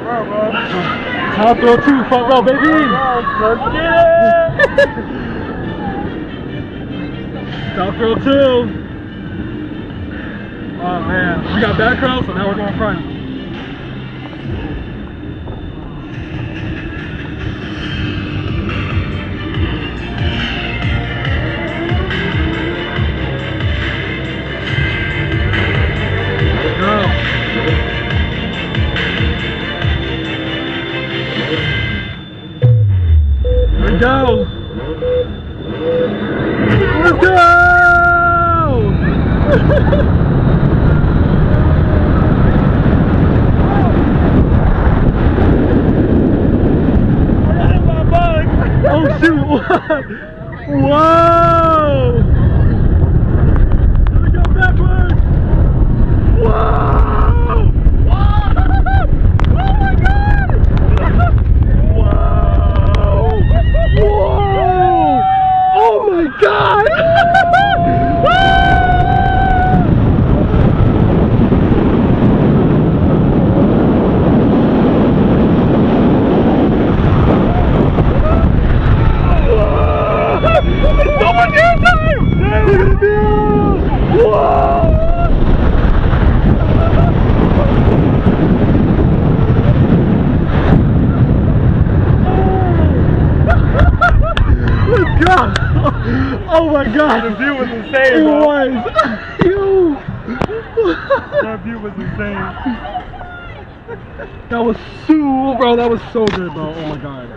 Top throw 2, front row, baby. Let's get it. Top throw 2. Oh man, we got back row, so now we're going front. Here we go. Let's go! Oh shoot! What? Whoa! Here we go backwards! Whoa! Whoa! Oh my god! Whoa! Whoa! Oh my god! Oh my god! The view was insane, It bro. was! Yo! That view was insane. That was so, bro, that was so good, bro. Oh my god.